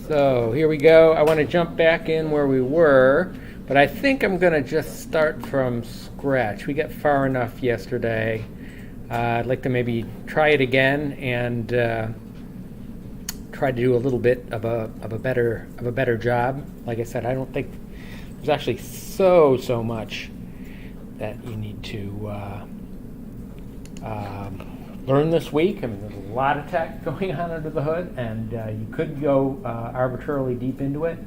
So here we go. I want to jump back in where we were, but I think I'm going to just start from scratch. We got far enough yesterday. I'd like to maybe try it again and try to do a little bit of a better job. Like I said, I don't think there's actually so much that you need to learn this week. I mean, there's a lot of tech going on under the hood, and you could go arbitrarily deep into it.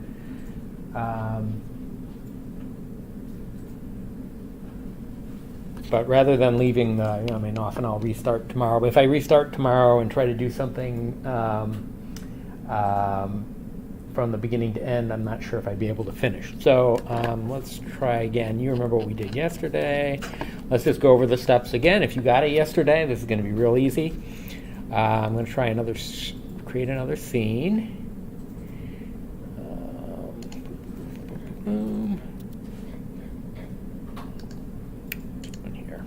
But rather than leaving often I'll restart tomorrow. But if I restart tomorrow and try to do something from the beginning to end, I'm not sure if I'd be able to finish. So let's try again. You remember what we did yesterday. Let's just go over the steps again. If you got it yesterday, this is going to be real easy. I'm going to try create another scene. Boom. One here.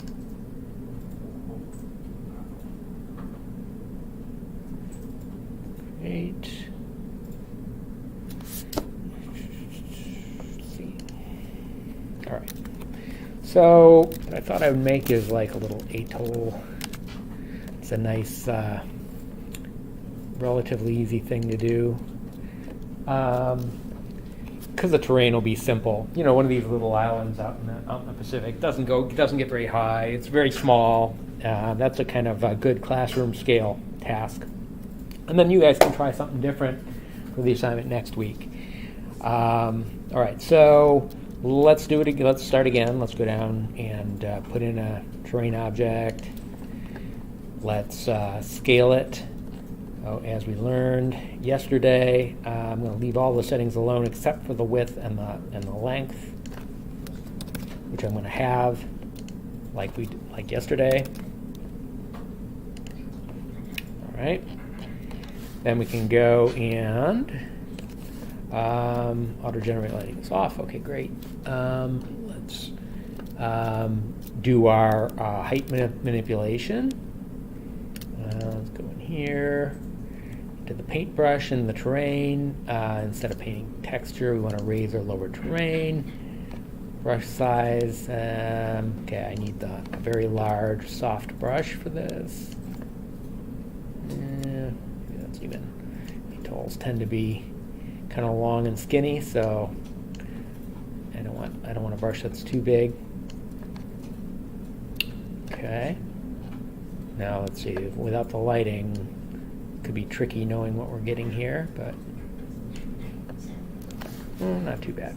Great. All right. So what I thought I would make is like a little atoll. It's a nice, relatively easy thing to do. Because the terrain will be simple. You know, one of these little islands out in the Pacific doesn't get very high. It's very small. That's a kind of a good classroom scale task. And then you guys can try something different for the assignment next week. All right, so let's do it again. Let's start again. Let's go down and put in a terrain object. Let's scale it. As we learned yesterday, I'm going to leave all the settings alone except for the width and the length, which I'm going to have like yesterday. All right. Then we can go and auto-generate lighting is off. Okay, great. Let's do our height manipulation. Let's go in here to the paintbrush and the terrain. Instead of painting texture, we want to raise or lower terrain. Brush size. Okay, I need a very large, soft brush for this. That's even. Atolls tend to be kind of long and skinny, so I don't want a brush that's too big. Okay. Now let's see. Without the lighting, it could be tricky knowing what we're getting here, but not too bad.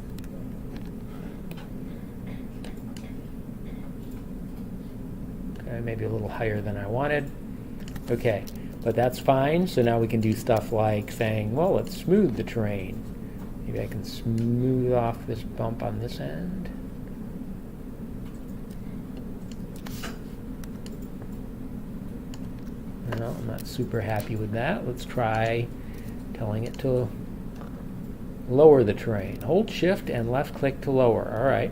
Okay, maybe a little higher than I wanted. Okay. But that's fine. So now we can do stuff like saying, well, let's smooth the terrain. Maybe I can smooth off this bump on this end. No, I'm not super happy with that. Let's try telling it to lower the terrain. Hold Shift and left click to lower. All right.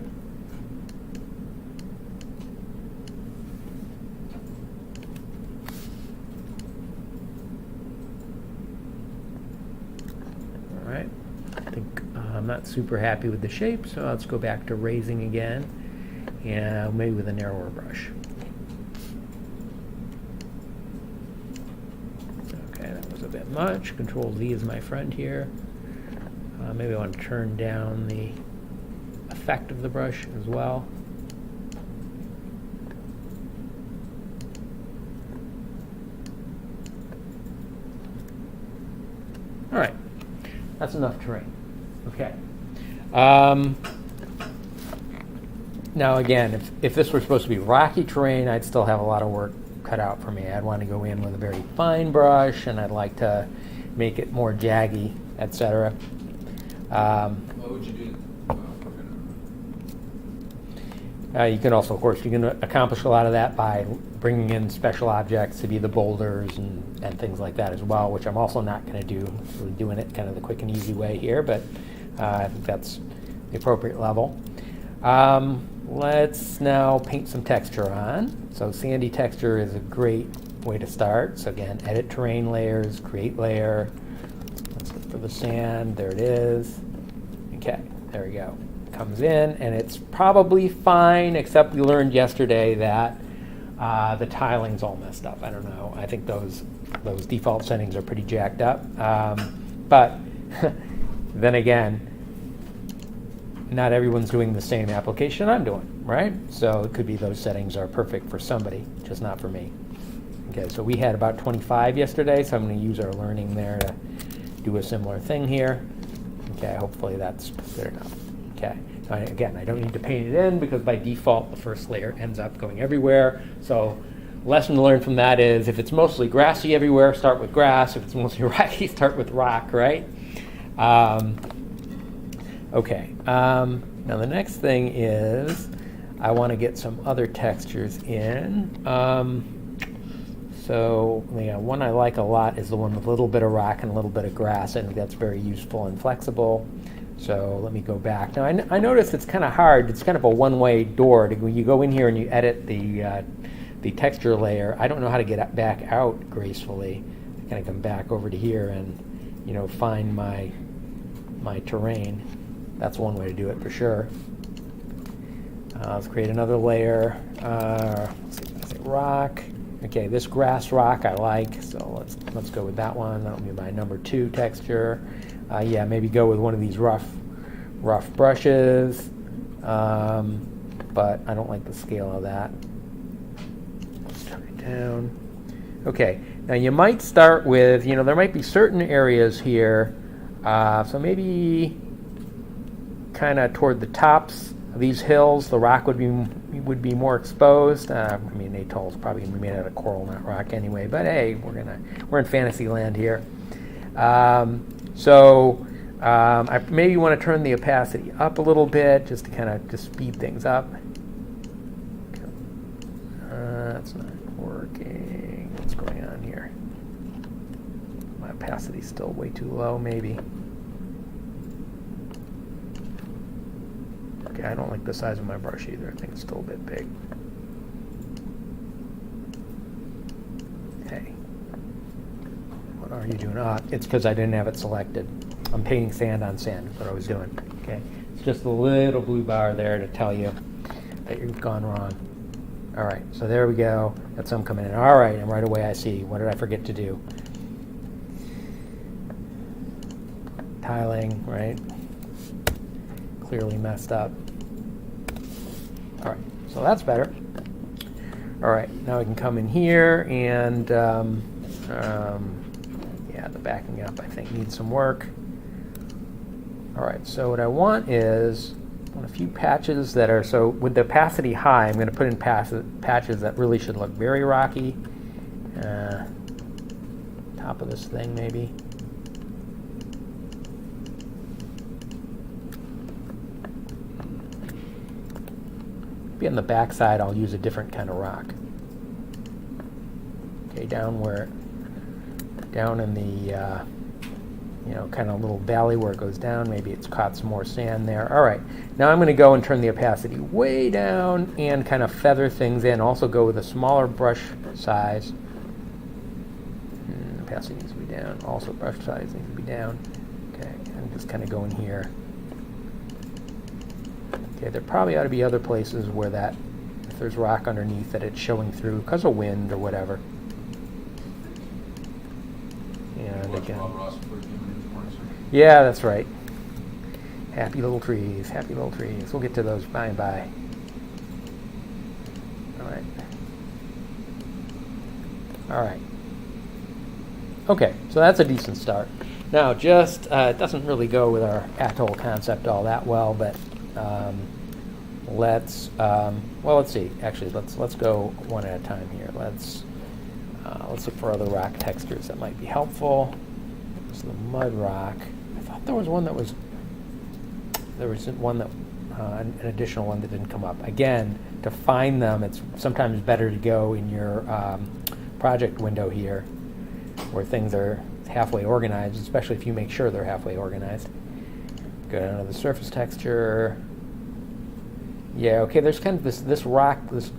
I'm not super happy with the shape, so let's go back to raising again, and maybe with a narrower brush. Okay, that was a bit much. Control Z is my friend here. Maybe I want to turn down the effect of the brush as well. All right, that's enough terrain. Okay. Now again, if this were supposed to be rocky terrain, I'd still have a lot of work cut out for me. I'd want to go in with a very fine brush, and I'd like to make it more jaggy, etc. What would you do? You can also, of course, you can accomplish a lot of that by bringing in special objects to be the boulders and things like that as well, which I'm also not going to do. We're doing it kind of the quick and easy way here, but I think that's the appropriate level. Let's now paint some texture on. So sandy texture is a great way to start. So again, edit terrain layers, create layer. for the sand. There it is. Okay, there we go. Comes in, and it's probably fine, except we learned yesterday that the tiling's all messed up. I don't know. I think those default settings are pretty jacked up. But then again, not everyone's doing the same application I'm doing, right? So it could be those settings are perfect for somebody, just not for me. Okay, so we had about 25 yesterday, so I'm going to use our learning there to do a similar thing here. Okay, hopefully that's good enough. Okay, so again, I don't need to paint it in because by default the first layer ends up going everywhere. So lesson to learn from that is if it's mostly grassy everywhere, start with grass. If it's mostly rocky, start with rock, right? Okay, now the next thing is I want to get some other textures in. So one I like a lot is the one with a little bit of rock and a little bit of grass. I think that's very useful and flexible. So let me go back. Now I notice it's kind of hard. It's kind of a one-way door. When you go in here and you edit the texture layer, I don't know how to get back out gracefully. I kind of come back over to here and find my terrain. That's one way to do it for sure. Let's create another layer. Let's see, let's say rock. Okay, this grass rock I like, so let's go with that one. That'll be my number 2 texture. Yeah, maybe go with one of these rough brushes, but I don't like the scale of that. Let's turn it down. Okay, now you might start with, there might be certain areas here, so maybe kind of toward the tops of these hills, the rock would be more exposed. I mean, atoll's probably gonna be made out of coral, not rock anyway. But hey, we're in fantasy land here. So I maybe want to turn the opacity up a little bit just to kind of just speed things up. That's not working. What's going on here? My opacity's still way too low, maybe. Okay, I don't like the size of my brush either. I think it's still a bit big. Hey, what are you doing? It's because I didn't have it selected. I'm painting sand on sand. That's what I was doing. Okay, it's just a little blue bar there to tell you that you've gone wrong. All right, so there we go. That's some coming in. All right, and right away I see. What did I forget to do? Tiling, right? Clearly messed up. All right, so that's better. All right, now we can come in here and yeah, the backing up I think needs some work. All right, so what I want is a few patches that are, so with the opacity high, I'm going to put in patches that really should look very rocky. Top of this thing maybe. Maybe on the back side I'll use a different kind of rock. Okay, down in the kind of little valley where it goes down, maybe it's caught some more sand there. All right, now I'm going to go and turn the opacity way down and kind of feather things in. Also go with a smaller brush size. Opacity needs to be down. Also brush size needs to be down. Okay, and just kind of go in here. Okay, there probably ought to be other places where that, if there's rock underneath, that it's showing through because of wind or whatever. And again, yeah, that's right. Happy little trees, happy little trees. We'll get to those by and by. All right. All right. Okay, so that's a decent start. Now, just it doesn't really go with our atoll concept all that well, but let's see. Actually, let's go one at a time here. Let's look for other rock textures that might be helpful. There's the mud rock. I thought there was one that was. There was one that an additional one that didn't come up. Again, to find them, it's sometimes better to go in your project window here, where things are halfway organized, especially if you make sure they're halfway organized. Go down to the surface texture. Yeah, okay, there's kind of this rock, this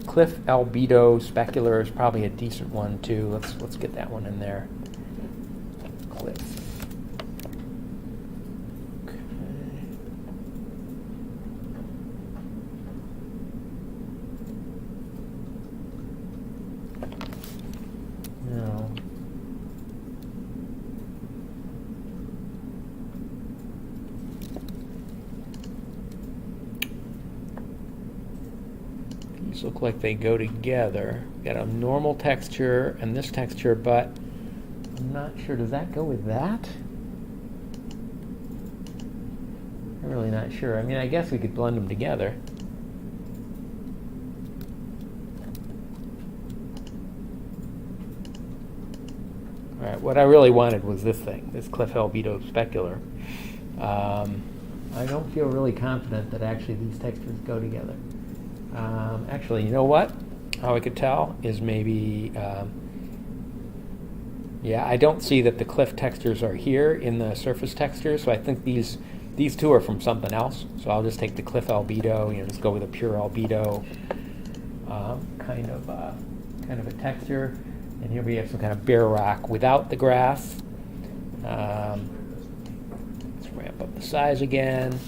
cliff albedo specular is probably a decent one too. Let's get that one in there. Cliff those look like they go together. Got a normal texture and this texture, but I'm not sure. Does that go with that? I'm really not sure. I mean, I guess we could blend them together. All right, what I really wanted was this thing, this Cliff Albedo specular. I don't feel really confident that actually these textures go together. Actually, you know what? How I could tell is maybe, yeah, I don't see that the cliff textures are here in the surface textures, so I think these two are from something else. So I'll just take the Cliff Albedo, just go with a pure albedo kind of a texture. And here we have some kind of bare rock without the grass. Let's ramp up the size again.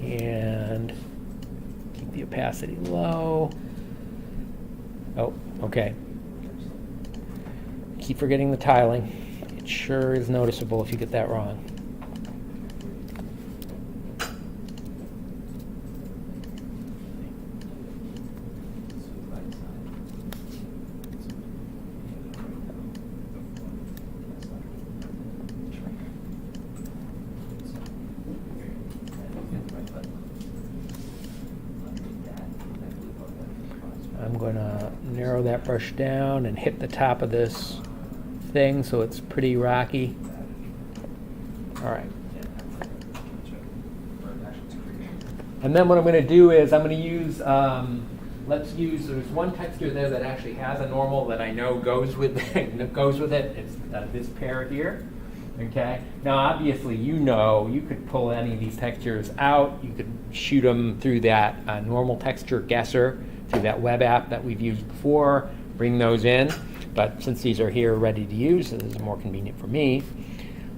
And keep the opacity low. Oh, okay. Keep forgetting the tiling. It sure is noticeable if you get that wrong. I'm going to narrow that brush down and hit the top of this thing so it's pretty rocky. All right. And then what I'm going to do is I'm going to use, there's one texture there that actually has a normal that I know goes with it. It's this pair here. Okay. Now, obviously, you could pull any of these textures out. You could shoot them through that normal texture guesser, through that web app that we've used before, bring those in. But since these are here ready to use, this is more convenient for me.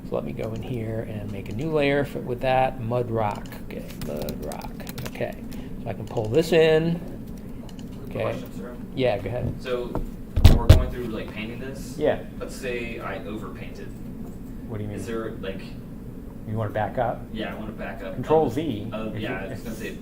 So let me go in here and make a new layer with that. Mud rock. Okay, mud rock. Okay. So I can pull this in. Okay. Question, sir? Yeah, go ahead. So we're going through like painting this. Yeah. Let's say I overpainted. What do you mean? Is there like? You want to back up? Yeah, I want to back up. Control Z. Yeah, I was gonna say.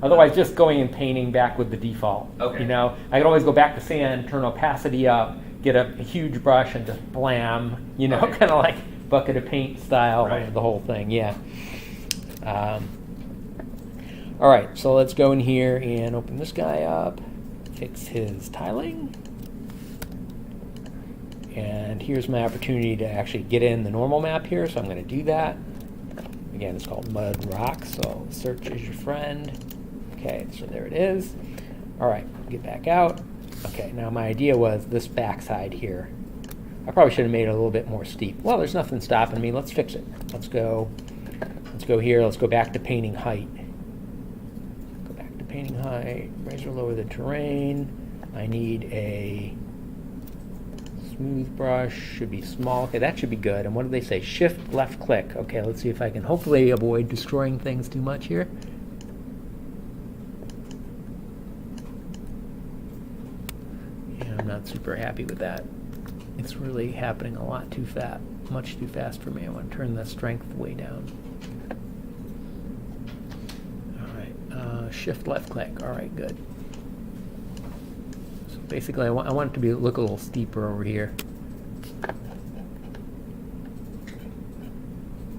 Otherwise, just going and painting back with the default. Okay. I can always go back to sand, turn opacity up, get a huge brush, and just blam. Okay. Kind of like bucket of paint style, Right. the whole thing. Yeah. All right, so let's go in here and open this guy up, fix his tiling. And here's my opportunity to actually get in the normal map here, so I'm going to do that. Again, it's called Mud Rock, so search is your friend. Okay, so there it is. All right, get back out. Okay, now my idea was this backside here. I probably should have made it a little bit more steep. Well, there's nothing stopping me. Let's fix it. Let's go here. Let's go back to painting height. Go back to painting height. Raise or lower the terrain. I need a smooth brush. Should be small. Okay, that should be good. And what do they say? Shift left click. Okay, let's see if I can hopefully avoid destroying things too much here. Yeah, I'm not super happy with that. It's really happening a lot too fast, much too fast for me. I want to turn the strength way down. All right, shift left click. All right, good. So basically, I want it to look a little steeper over here.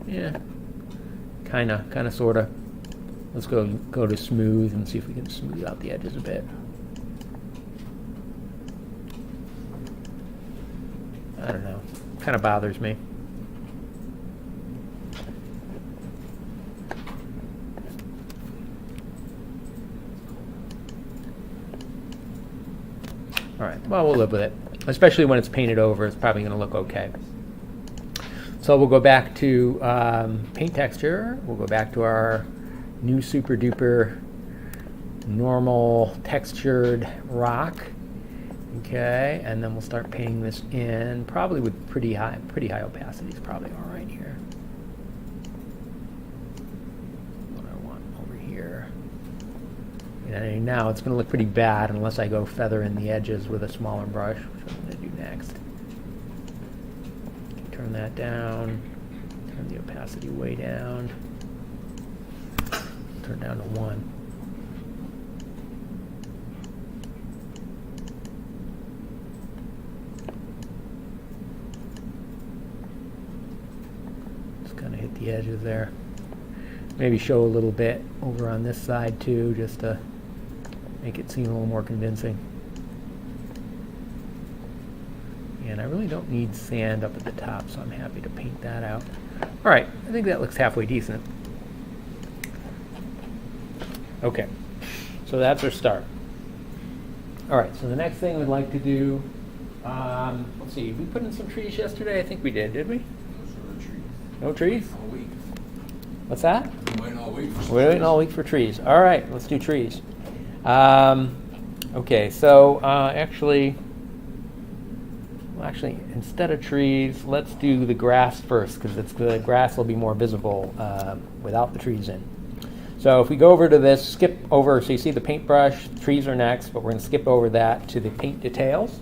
Yeah, kind of, sort of. Let's go to smooth and see if we can smooth out the edges a bit. I don't know. Kind of bothers me. All right. Well, we'll live with it. Especially when it's painted over, it's probably going to look okay. So we'll go back to paint texture. We'll go back to our new super duper normal textured rock. Okay, and then we'll start painting this in, probably with pretty high opacity is probably all right here. What I want over here. And now it's going to look pretty bad unless I go feather in the edges with a smaller brush, which I'm going to do next. Turn that down. Turn the opacity way down. turn down to 1. Just kind of hit the edges there. Maybe show a little bit over on this side too, just to make it seem a little more convincing. And I really don't need sand up at the top, so I'm happy to paint that out. All right, I think that looks halfway decent. Okay, so that's our start. All right, so the next thing we'd like to do, let's see, we put in some trees yesterday? I think we did we? No trees? All week. What's that? I'm waiting all week for We're waiting all week for trees. All right, let's do trees. Okay, so actually, instead of trees, let's do the grass first, because the grass will be more visible without the trees in. So if we go over to this, skip over, so you see the paintbrush, trees are next, but we're going to skip over that to the paint details.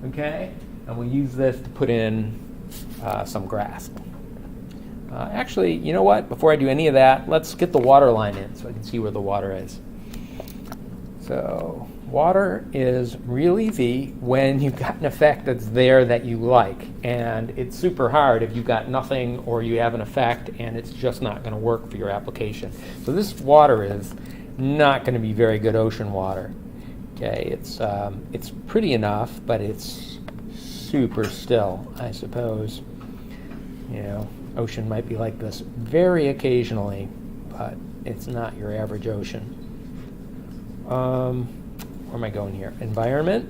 Okay, and we'll use this to put in some grass. Actually, you know what? Before I do any of that, let's get the water line in so I can see where the water is. So water is real easy when you've got an effect that's there that you like. And it's super hard if you've got nothing or you have an effect and it's just not going to work for your application. So this water is not going to be very good ocean water. Okay, it's pretty enough, but it's super still, I suppose. You know, ocean might be like this very occasionally, but it's not your average ocean. Where am I going here? Environment.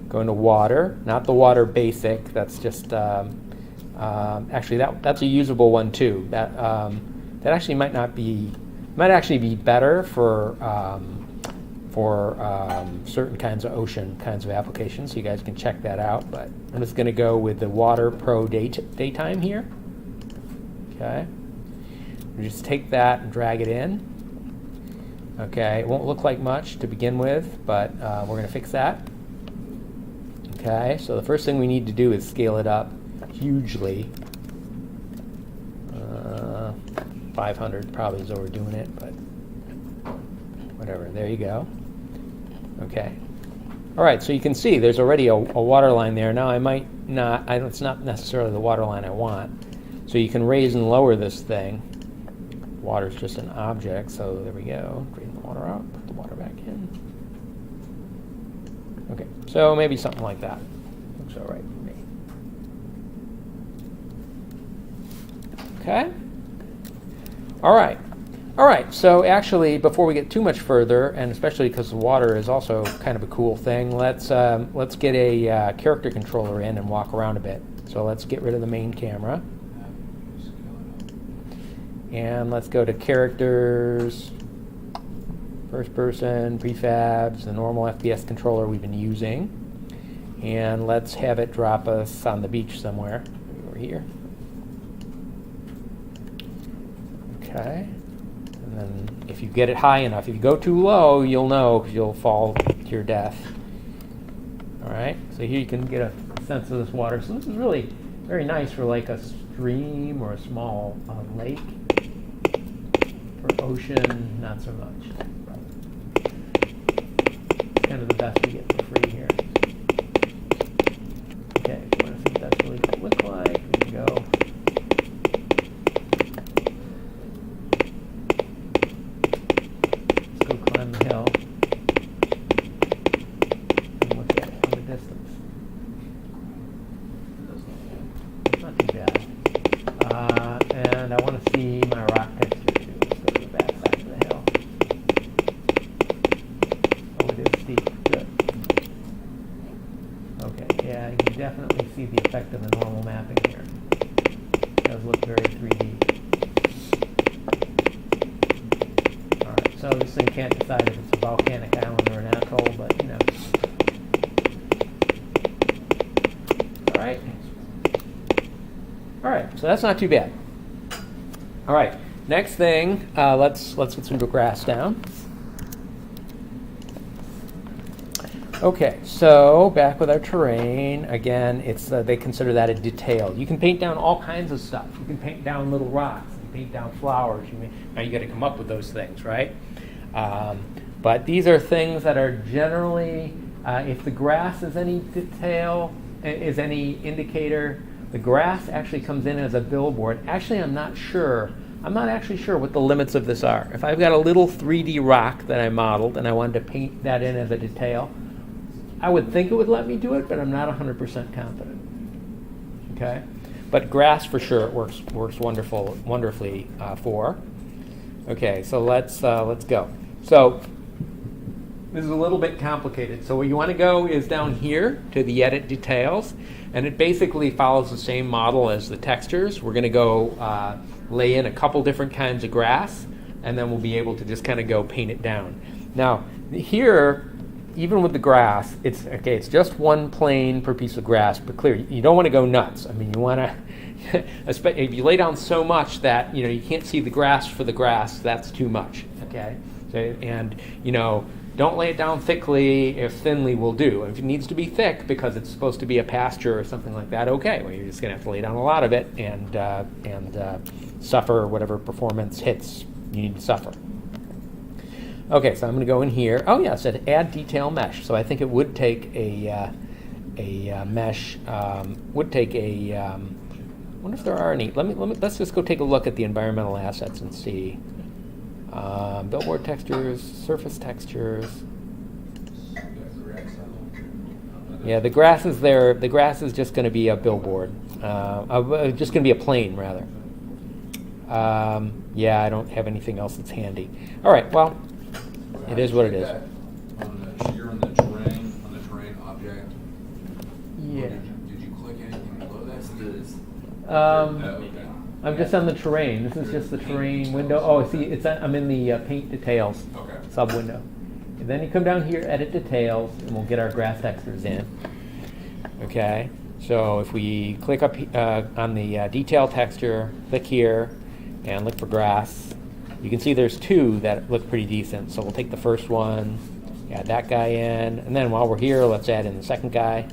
Going to water, not the water basic. That's just actually that's a usable one too. That actually might actually be better for certain kinds of ocean kinds of applications. So you guys can check that out. But I'm just going to go with the Water Pro daytime here. Okay. We just take that and drag it in. Okay, it won't look like much to begin with, but we're going to fix that. Okay, so the first thing we need to do is scale it up hugely. 500 probably is overdoing it, but whatever. There you go. Okay. All right, so you can see there's already a water line there. Now I might not, it's not necessarily the water line I want. So you can raise and lower this thing. Water's just an object, so there we go. Drain the water out, put the water back in. Okay, so maybe something like that. Looks all right for me. Okay. All right. All right, so actually, before we get too much further, and especially because the water is also kind of a cool thing, let's get a character controller in and walk around a bit. So let's get rid of the main camera. And let's go to characters, first person, prefabs, the normal FPS controller we've been using. And let's have it drop us on the beach somewhere. Over here. Okay. And then if you get it high enough, if you go too low, you'll know because you'll fall to your death. All right. So here you can get a sense of this water. So this is really very nice for like a stream or a small lake. For ocean, not so much. It's kind of the best we get for free here. Okay, if you want to see what that's really going to look like, we can go. Let's go climb the hill and look at it from a distance. It's not too bad. And I want to see my rock texture. Definitely see the effect of the normal mapping here. It does look very 3D. Alright, so this thing can't decide if it's a volcanic island or an atoll, but you know. Alright. Alright, so that's not too bad. Alright, next thing, let's get some grass down. Okay, so back with our terrain, again, it's they consider that a detail. You can paint down all kinds of stuff. You can paint down little rocks, paint down flowers. Now you got to come up with those things, right? But these are things that are generally, if the grass is any detail, is any indicator, the grass actually comes in as a billboard. Actually, I'm not actually sure what the limits of this are. If I've got a little 3D rock that I modeled and I wanted to paint that in as a detail, I would think it would let me do it, but I'm not 100% confident. Okay, but grass for sure it works wonderfully for. Okay, so let's go. So this is a little bit complicated. So where you want to go is down here to the edit details, and it basically follows the same model as the textures. We're going to go lay in a couple different kinds of grass, and then we'll be able to just kind of go paint it down. Now here, even with the grass, it's just one plane per piece of grass, but clear, you don't want to go nuts. I mean, you want to, if you lay down so much that you can't see the grass for the grass, that's too much. Okay, so, and don't lay it down thickly. If thinly will do. If it needs to be thick because it's supposed to be a pasture or something like that, okay. Well, you're just going to have to lay down a lot of it and suffer whatever performance hits you need to suffer. Okay, so I'm going to go in here. Oh yeah, it said add detail mesh. So I think it would take a mesh. Would take a. I wonder if there are any. Let's just go take a look at the environmental assets and see. Billboard textures, surface textures. Yeah, the grass is there. The grass is just going to be a billboard. Just going to be a plane, rather. Yeah, I don't have anything else that's handy. All right, well, it is what it is. You're on the terrain object. Yeah. Did you click anything below that? Okay. I'm just on the terrain. This is just the terrain window. Oh, see, I'm in the paint details sub window. And then you come down here, edit details, and we'll get our grass textures in. Okay. So if we click up on the detail texture, click here, and look for grass, you can see there's two that look pretty decent. So we'll take the first one, add that guy in, and then while we're here, let's add in the second guy.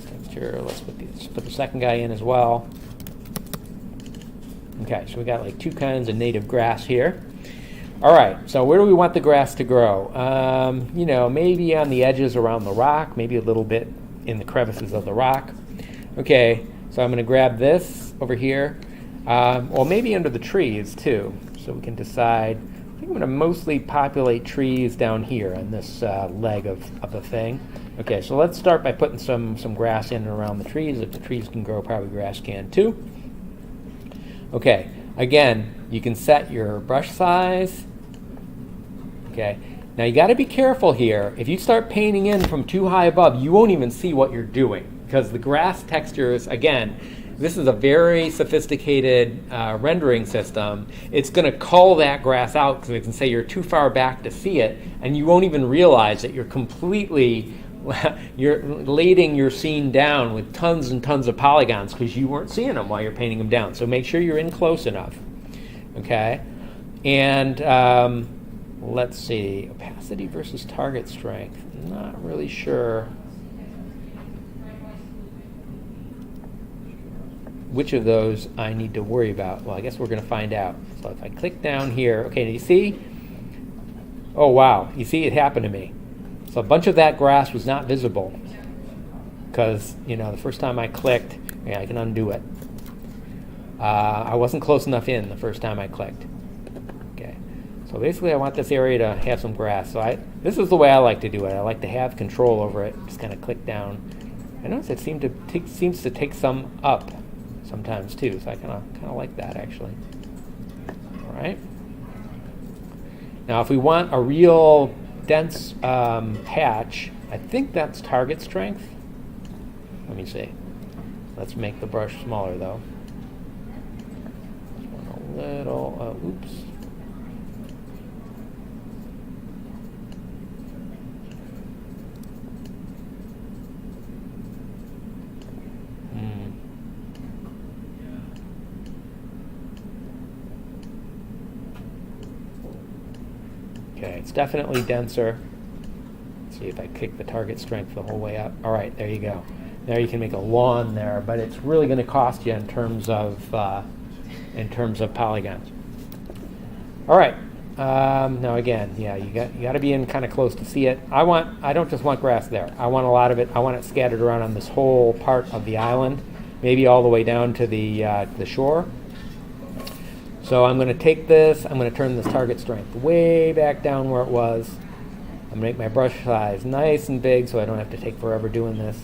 Texture. Let's put the second guy in as well. Okay, so we got like two kinds of native grass here. All right, so where do we want the grass to grow? Maybe on the edges around the rock, maybe a little bit in the crevices of the rock. Okay, so I'm going to grab this over here. Well, maybe under the trees too, so we can decide. I think I'm going to mostly populate trees down here on this leg of the thing. Okay, so let's start by putting some grass in and around the trees. If the trees can grow, probably grass can too. Okay, again, you can set your brush size. Okay, now you got to be careful here. If you start painting in from too high above, you won't even see what you're doing because the grass textures, again, this is a very sophisticated rendering system. It's going to cull that grass out because it can say you're too far back to see it, and you won't even realize that you're laying your scene down with tons and tons of polygons because you weren't seeing them while you're painting them down. So make sure you're in close enough. Okay, and let's see, opacity versus target strength. Not really sure which of those I need to worry about. Well, I guess we're going to find out. So if I click down here, okay, do you see? Oh wow, you see it happened to me. So a bunch of that grass was not visible because, the first time I clicked, I can undo it. I wasn't close enough in the first time I clicked. Okay, so basically I want this area to have some grass. So this is the way I like to do it. I like to have control over it. Just kind of click down. I notice it seems to take some up sometimes too. So I kind of like that actually. All right. Now if we want a real dense patch, I think that's target strength. Let me see. Let's make the brush smaller though. This one a little, oops. Okay, it's definitely denser. Let's see if I kick the target strength the whole way up. All right, there you go. Now you can make a lawn there, but it's really going to cost you in terms of in terms of polygons. All right. Now again, yeah, you got to be in kind of close to see it. I don't just want grass there. I want a lot of it. I want it scattered around on this whole part of the island, maybe all the way down to the shore. So I'm going to take this. I'm going to turn this target strength way back down where it was. I'm going to make my brush size nice and big so I don't have to take forever doing this.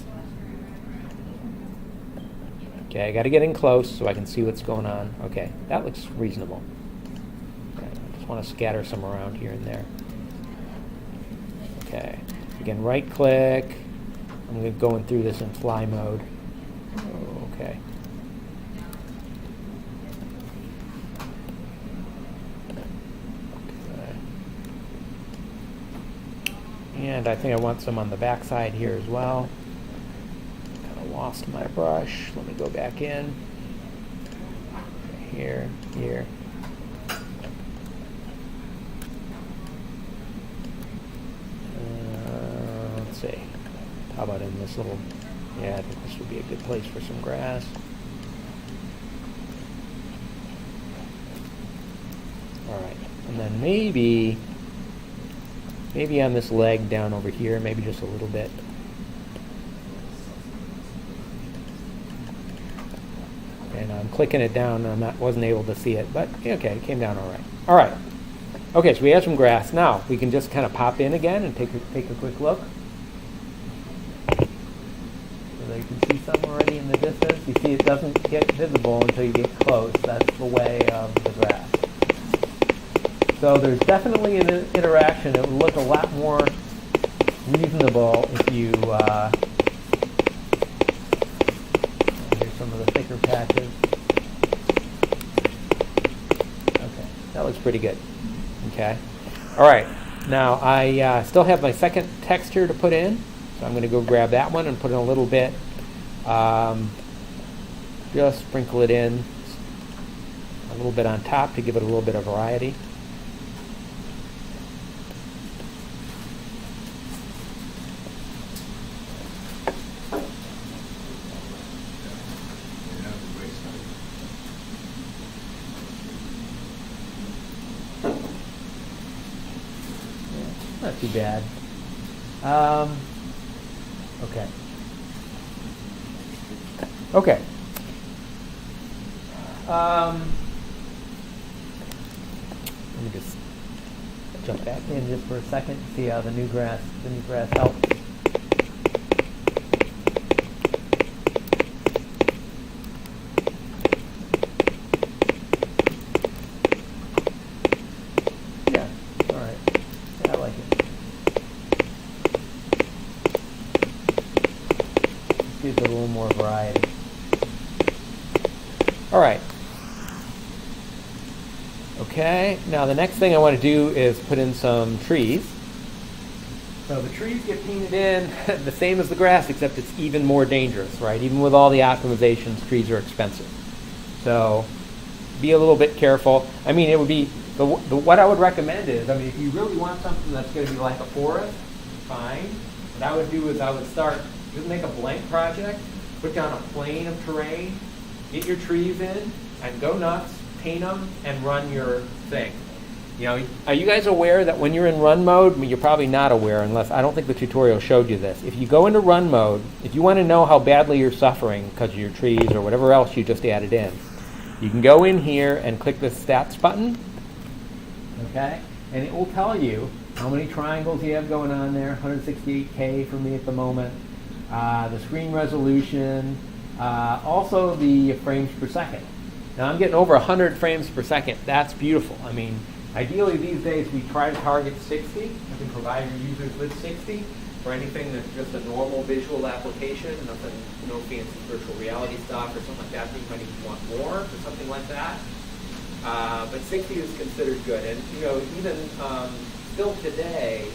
Okay, I got to get in close so I can see what's going on. Okay, that looks reasonable. Okay, I just want to scatter some around here and there. Okay, again, right click. I'm going to go through this in fly mode. Okay. And I think I want some on the back side here as well. Kind of lost my brush. Let me go back in. Here, here. Let's see. How about in this little... Yeah, I think this would be a good place for some grass. All right. And then maybe on this leg down over here, maybe just a little bit. And I'm clicking it down, and wasn't able to see it, but okay, it came down all right. All right. Okay, so we have some grass. Now, we can just kind of pop in again and take a quick look. So there you can see some already in the distance. You see it doesn't get visible until you get close. That's the way of the grass. So there's definitely an interaction. It would look a lot more reasonable if you, here's some of the thicker patches. Okay, that looks pretty good. Okay. All right, now I still have my second texture to put in. So I'm going to go grab that one and put in a little bit. Just sprinkle it in a little bit on top to give it a little bit of variety. Not too bad. Okay. Okay. Let me just jump back in just for a second and see how the new grass helps. Yeah. All right. Yeah, I like it. Gives it a little more variety. All right. Okay, now the next thing I want to do is put in some trees. So the trees get painted in the same as the grass, except it's even more dangerous, right? Even with all the optimizations, trees are expensive. So be a little bit careful. I mean, it would be, what I would recommend is, I mean, if you really want something that's going to be like a forest, fine. What I would do is I would start, just make a blank project, put down a plane of terrain, get your trees in, and go nuts, paint them, and run your thing. You know, are you guys aware that when you're in run mode, I mean, you're probably not aware unless, I don't think the tutorial showed you this. If you go into run mode, if you want to know how badly you're suffering because of your trees or whatever else you just added in, you can go in here and click the stats button, okay? And it will tell you how many triangles you have going on there, 168K for me at the moment, the screen resolution, also the frames per second. Now I'm getting over 100 frames per second. That's beautiful. I mean, ideally these days we try to target 60. You can provide your users with 60 for anything that's just a normal visual application, nothing, no fancy virtual reality stuff or something like that. You might even want more or something like that. But 60 is considered good. And you know, even still today,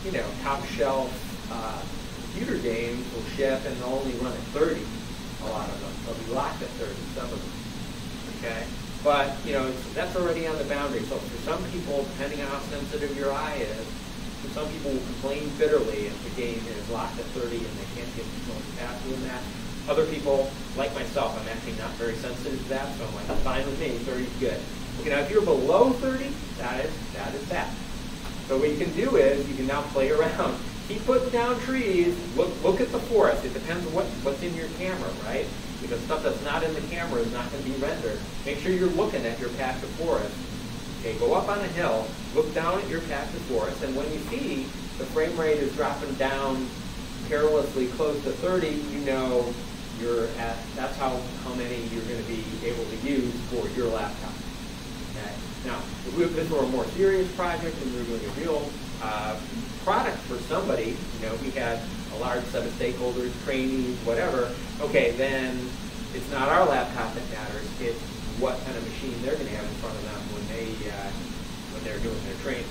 you know, top shelf computer games will ship and they'll only run at 30. A lot of them. They'll be locked at 30, some of them. Okay? But, you know, that's already on the boundary. So for some people, depending on how sensitive your eye is, some people will complain bitterly if the game is locked at 30 and they can't get much faster than that. Other people, like myself, I'm actually not very sensitive to that, so I'm like, fine with me, 30 is good. Okay, now if you're below 30, that is bad. So what you can do is you can now play around. Keep putting down trees. Look at the forest. It depends on what's in your camera, right? Because stuff that's not in the camera is not going to be rendered. Make sure you're looking at your patch of forest. Okay, go up on a hill, look down at your patch of forest, and when you see the frame rate is dropping down perilously close to 30, you know that's how many you're going to be able to use for your laptop. Okay. Now, if this were a more serious project and we were doing a real product for somebody, we had a large set of stakeholders, trainees, whatever, okay, then it's not our laptop that matters, it's what kind of machine they're going to have in front of them when they're doing their training.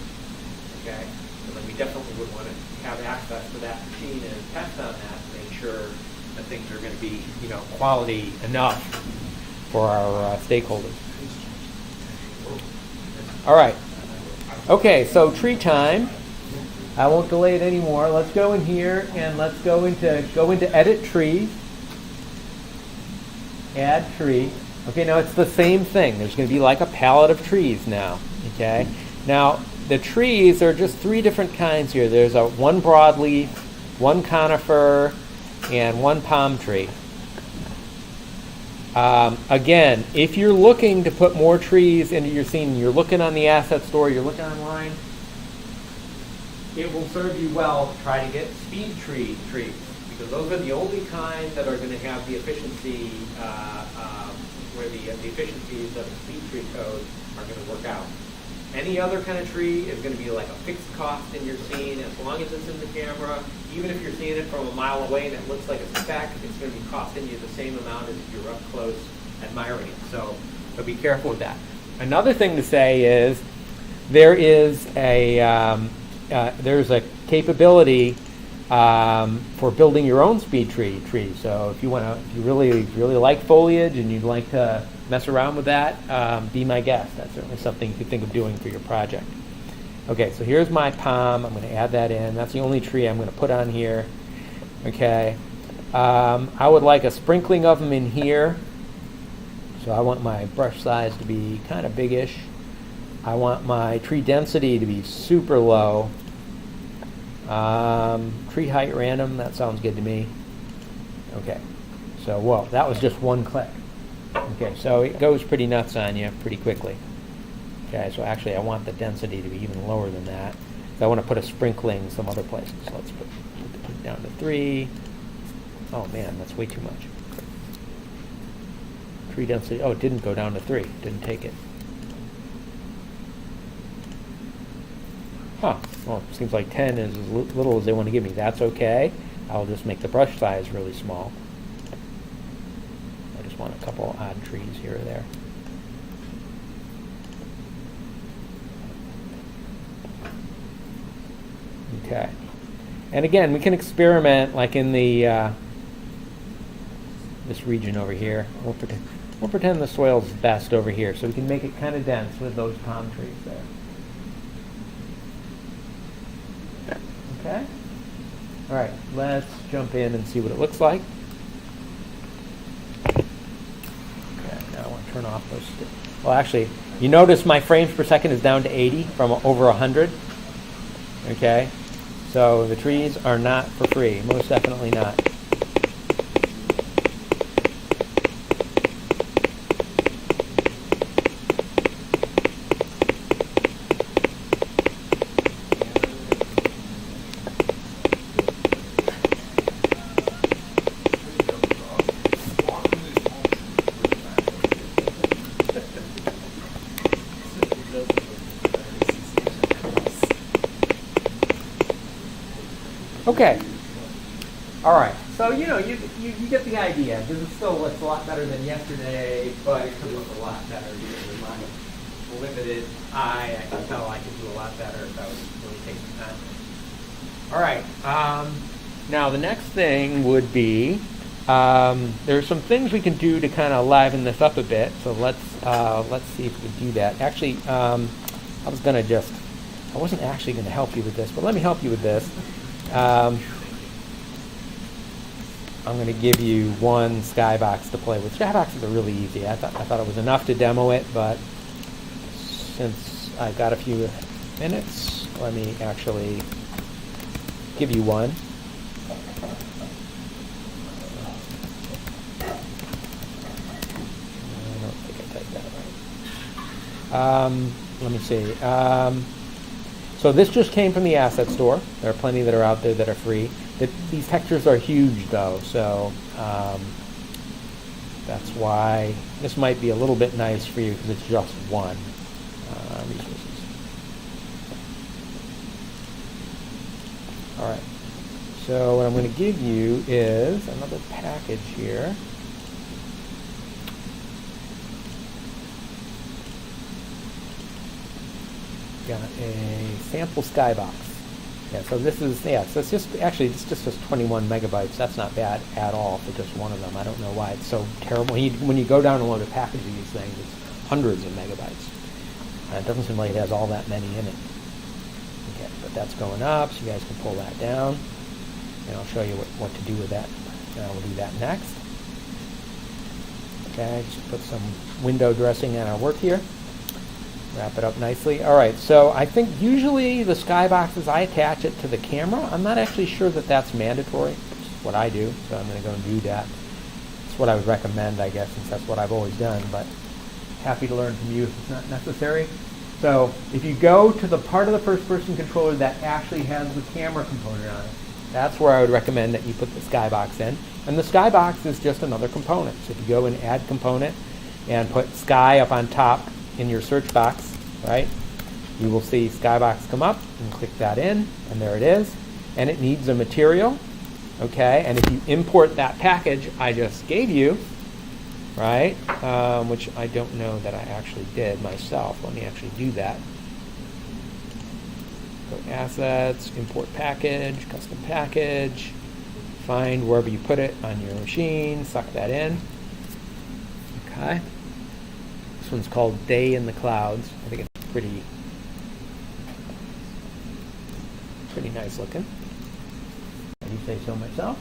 Okay? So then we definitely would want to have access to that machine and test on that to make sure that things are going to be, quality enough for our stakeholders. All right. Okay, so tree time. I won't delay it anymore. Let's go in here and let's go into edit tree. Add tree. Okay, now it's the same thing. There's going to be like a palette of trees now. Okay. Now the trees are just three different kinds here. There's one broadleaf, one conifer, and one palm tree. Again, if you're looking to put more trees into your scene, you're looking on the asset store, you're looking online, it will serve you well to try to get speed trees, because those are the only kind that are going to have the efficiency, where the efficiencies of the speed tree code are going to work out. Any other kind of tree is going to be like a fixed cost in your scene, as long as it's in the camera. Even if you're seeing it from a mile away and it looks like a speck, it's going to be costing you the same amount as if you're up close admiring it. So be careful with that. Another thing to say is there's a capability for building your own speed tree. So if you really like foliage and you'd like to mess around with that, be my guest. That's certainly something you could think of doing for your project. Okay, so here's my palm. I'm going to add that in. That's the only tree I'm going to put on here. Okay, I would like a sprinkling of them in here. So I want my brush size to be kind of biggish. I want my tree density to be super low. Tree height random, that sounds good to me. Okay, so whoa, that was just one click. Okay, so it goes pretty nuts on you pretty quickly. Okay, so actually I want the density to be even lower than that. So I want to put a sprinkling some other places. So let's put it down to 3. Oh man, that's way too much. Tree density, oh, it didn't go down to 3. Didn't take it. Huh, well, it seems like 10 is as little as they want to give me. That's okay. I'll just make the brush size really small. I just want a couple odd trees here or there. Okay. And again, we can experiment like in the this region over here. We'll pretend the soil's best over here, so we can make it kind of dense with those palm trees there. Okay. All right, let's jump in and see what it looks like. Okay, now I want to turn off those. Well, actually, you notice my frames per second is down to 80 from over 100. Okay, so the trees are not for free, most definitely not. Okay. All right. So, you get the idea. This is still looks a lot better than yesterday, but it could look a lot better because with my limited eye, I can tell I could do a lot better if I would really take some time. All right. Now, the next thing would be there are some things we can do to kind of liven this up a bit. So let's see if we can do that. Actually, I wasn't actually going to help you with this, but let me help you with this. I'm going to give you one skybox to play with. Skyboxes are really easy. I thought it was enough to demo it, but since I've got a few minutes, let me actually give you one. I don't think I typed that right. Let me see. So this just came from the asset store. There are plenty that are out there that are free. These textures are huge, though, so that's why this might be a little bit nice for you because it's just one resources. All right. So what I'm going to give you is another package here. Got a sample skybox. Yeah, so this is, so it's just, actually, it's just 21 megabytes. That's not bad at all for just one of them. I don't know why it's so terrible. When you go down and load a package of these things, it's hundreds of megabytes. It doesn't seem like it has all that many in it. Okay, but that's going up, so you guys can pull that down. And I'll show you what to do with that. We'll do that next. Okay, just put some window dressing in our work here. Wrap it up nicely. All right, so I think usually the skyboxes, I attach it to the camera. I'm not actually sure that that's mandatory. It's what I do, so I'm going to go and do that. It's what I would recommend, I guess, since that's what I've always done, but happy to learn from you if it's not necessary. So if you go to the part of the first-person controller that actually has the camera component on it, that's where I would recommend that you put the skybox in. And the skybox is just another component. So if you go and add component and put sky up on top in your search box, right, you will see skybox come up and click that in, and there it is. And it needs a material, okay? And if you import that package I just gave you, right, which I don't know that I actually did myself. Let me actually do that. Go assets, import package, custom package, find wherever you put it on your machine, suck that in. Okay. This one's called Day in the Clouds. I think it's pretty nice looking. If you say so myself.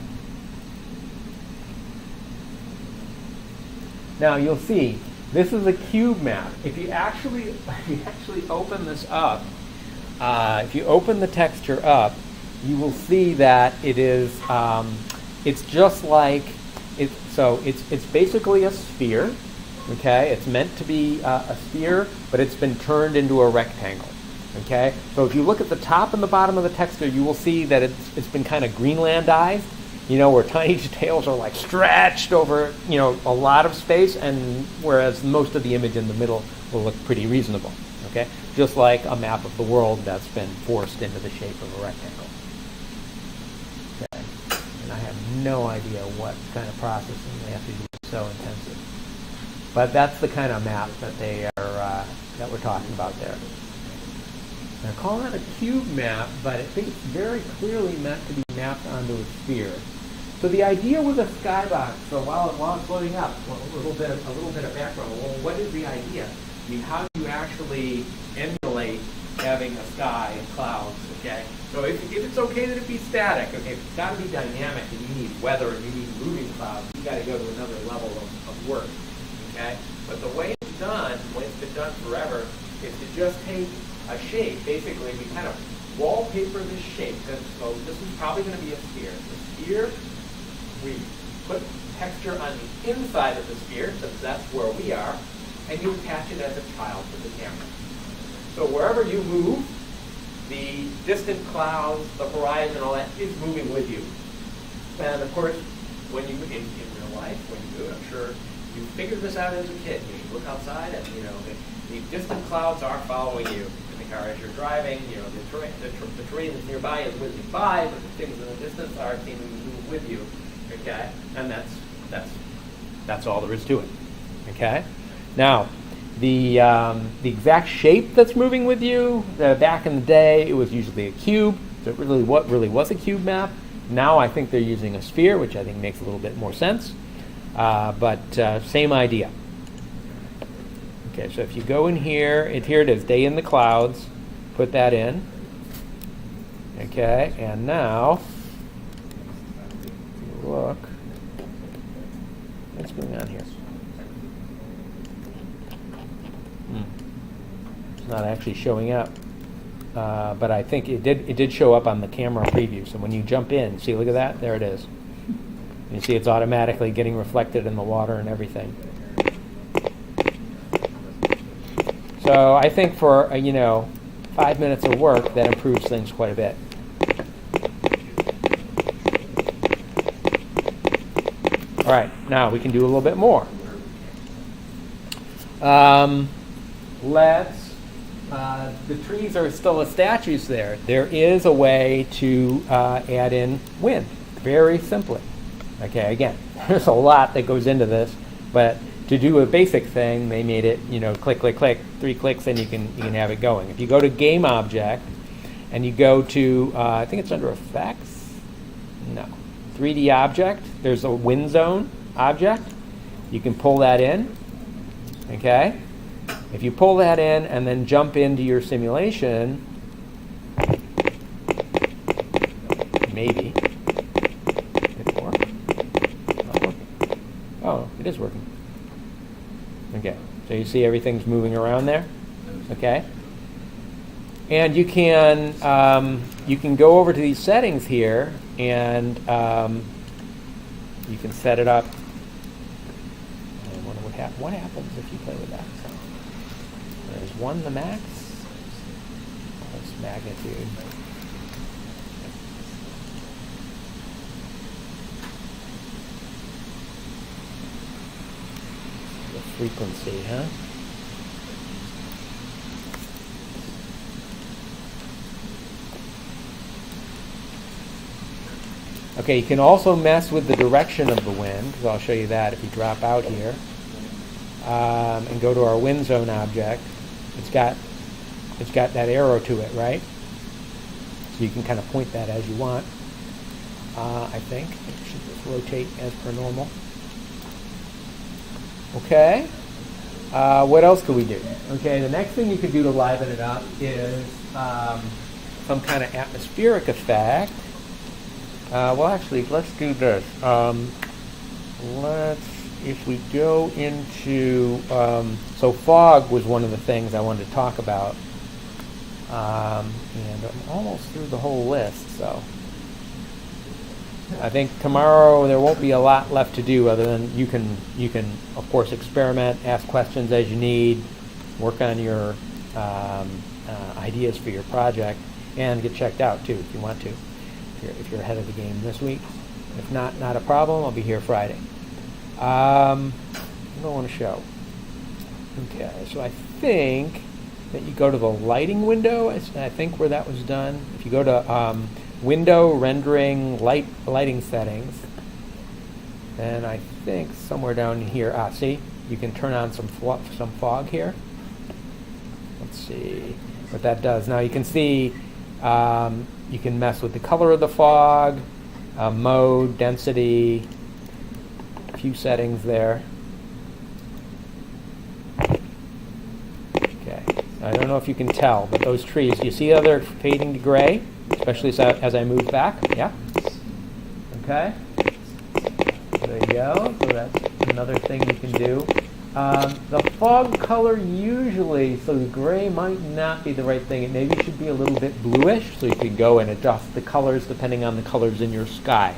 Now you'll see this is a cube map. If you actually open this up, if you open the texture up, you will see that it is. It's just like it. So it's basically a sphere. Okay, it's meant to be a sphere, but it's been turned into a rectangle. Okay, so if you look at the top and the bottom of the texture, you will see that it's been kind of Greenlandized. You know, where tiny details are like stretched over, you know, a lot of space, and whereas most of the image in the middle will look pretty reasonable. Okay, just like a map of the world that's been forced into the shape of a rectangle. Okay, and I have no idea what kind of processing they have to do. It's so intensive. But that's the kind of map that they are that we're talking about there. They're calling it a cube map, but I think it's very clearly meant to be mapped onto a sphere. So the idea with a skybox. So while it's loading up, a little bit of background. Well, what is the idea? I mean, how do you actually emulate having a sky and clouds? Okay. So if it's okay that it be static, okay, if it's got to be dynamic and you need weather and you need moving clouds, you got to go to another level of work. Okay? But the way it's done, the way it's been done forever, is to just take a shape. Basically, we kind of wallpaper this shape. So this is probably going to be a sphere. The sphere, we put texture on the inside of the sphere, since that's where we are, and you attach it as a child to the camera. So wherever you move, the distant clouds, the horizon, all that is moving with you. And of course, when you in real life, when you do it, I'm sure you figured this out as a kid. You look outside, and you know the distant clouds are following you in the car as you're driving. You know the terrain that's nearby is whizzing by, but the things in the distance are seeming to move with you. Okay, and that's all there is to it. Okay, now the exact shape that's moving with you. Back in the day, it was usually a cube. So it really was a cube map. Now I think they're using a sphere, which I think makes a little bit more sense. But same idea. Okay, so if you go in here, here it is, Day in the Clouds. Put that in. Okay, and now, if you look, going on here? It's not actually showing up. But I think it did show up on the camera preview. So when you jump in, see, look at that, there it is. You see it's automatically getting reflected in the water and everything. So I think for 5 minutes of work, that improves things quite a bit. All right, now we can do a little bit more. The trees are still the statues there. There is a way to add in wind, very simply. Okay, again, there's a lot that goes into this, but to do a basic thing, they made it, click, click, click, 3 clicks, and you can have it going. If you go to Game Object, and you go to, I think it's under Effects, no, 3D Object, there's a Wind Zone object. You can pull that in, okay? If you pull that in and then jump into your simulation, maybe it works. Not working. Oh, it is working. Okay, so you see everything's moving around there. Okay, and you can go over to these settings here, and you can set it up. I wonder what happens if you play with that. So there's 1 the max. That's magnitude. The frequency, huh? Okay, you can also mess with the direction of the wind, because I'll show you that if you drop out here. And go to our wind zone object. It's got that arrow to it, right? So you can kind of point that as you want. I think it should just rotate as per normal. Okay. What else could we do? Okay, the next thing you could do to liven it up is some kind of atmospheric effect. Well, actually, let's do this. If we go into, so fog was one of the things I wanted to talk about, and I'm almost through the whole list, so I think tomorrow there won't be a lot left to do other than you can of course experiment, ask questions as you need, work on your ideas for your project, and get checked out too if you want to, if you're ahead of the game this week. If not a problem. I'll be here Friday. What do I want to show? Okay, so I think that you go to the lighting window. I think where that was done. If you go to Window, Rendering, Lighting Settings, then I think somewhere down here. See, you can turn on some fog here. Let's see what that does. Now you can see you can mess with the color of the fog, mode, density. Few settings there. Okay, I don't know if you can tell, but those trees, you see how they're fading to gray, especially as I move back? Yeah? Okay. There you go. So that's another thing you can do. The fog color usually, so the gray might not be the right thing. It maybe should be a little bit bluish, so you could go and adjust the colors depending on the colors in your sky.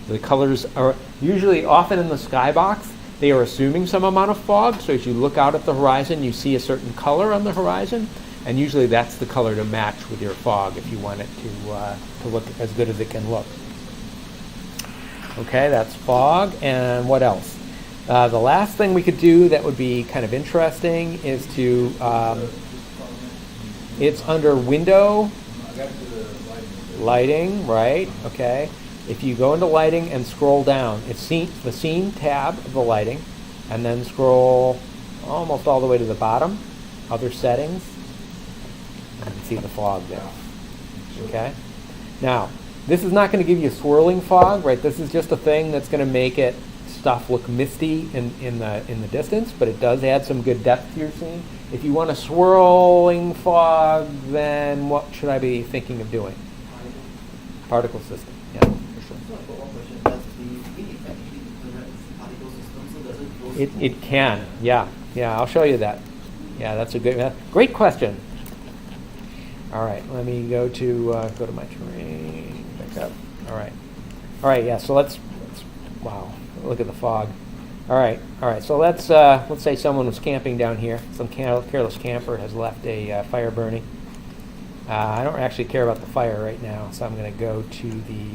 The colors are usually often in the skybox. They are assuming some amount of fog, so as you look out at the horizon, you see a certain color on the horizon, and usually that's the color to match with your fog if you want it to look as good as it can look. Okay, that's fog, and what else? The last thing we could do that would be kind of interesting is to, it's under Window, Lighting, right? Okay. If you go into Lighting and scroll down, it's the Scene tab of the lighting, and then scroll almost all the way to the bottom, Other Settings, you can see the fog there. Okay? Now, this is not going to give you swirling fog, right? This is just a thing that's going to make stuff look misty in the distance, but it does add some good depth to your scene. If you want a swirling fog, then what should I be thinking of doing? Particle system, yeah. particle system, so does it go It can, yeah. Yeah, I'll show you that. Yeah, that's a great question. All right, let me go to my terrain, back up. All right, yeah, so let's wow, look at the fog. All right, so let's say someone was camping down here. Some careless camper has left a fire burning. I don't actually care about the fire right now, so I'm going to go to the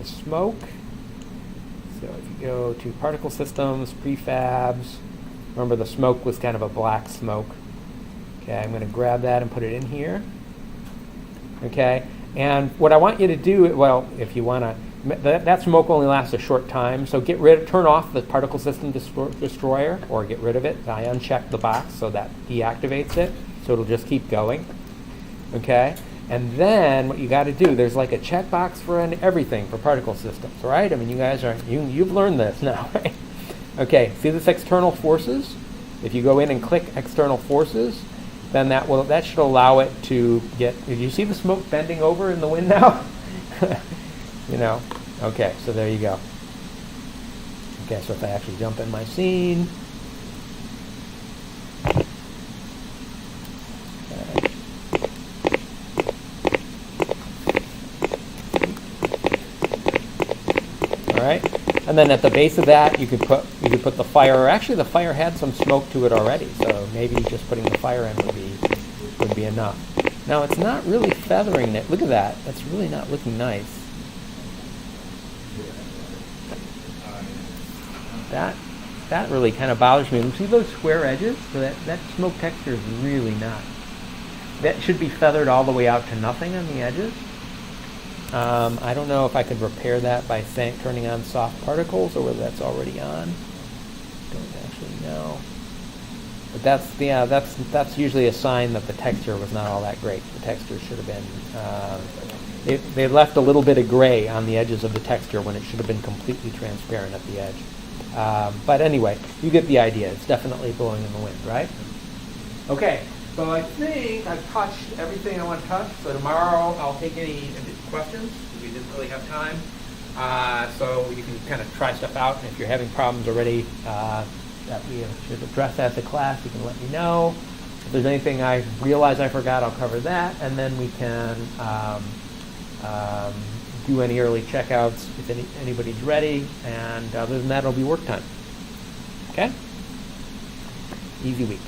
smoke. So if you go to particle systems, prefabs, remember the smoke was kind of a black smoke. Okay, I'm going to grab that and put it in here. Okay, and what I want you to do, well, if you want to, that smoke only lasts a short time, so turn off the particle system destroyer, or get rid of it. I uncheck the box so that deactivates it, so it'll just keep going. Okay, and then what you got to do, there's like a checkbox for everything for particle systems, right? I mean, you guys you've learned this now, right? Okay, see this external forces? If you go in and click external forces, then that should allow it to get. Did you see the smoke bending over in the wind now? You know. Okay, so there you go. Okay, so if I actually jump in my scene. All right, and then at the base of that, you could put the fire. Or actually, the fire had some smoke to it already, so maybe just putting the fire in would be enough. Now it's not really feathering it. Look at that. That's really not looking nice. That really kind of bothers me. See those square edges? So that smoke texture is really not. That should be feathered all the way out to nothing on the edges. I don't know if I could repair that by turning on soft particles, or whether that's already on. Don't actually know. But that's usually a sign that the texture was not all that great. The texture should have been. They left a little bit of gray on the edges of the texture when it should have been completely transparent at the edge. But anyway, you get the idea. It's definitely blowing in the wind, right? Okay, so I think I've touched everything I want to touch. So tomorrow I'll take any questions. We didn't really have time. So you can kind of try stuff out. And if you're having problems already that we should address as a class, you can let me know. If there's anything I realize I forgot, I'll cover that. And then we can do any early checkouts if anybody's ready, and other than that, it'll be work time. Okay? Easy week.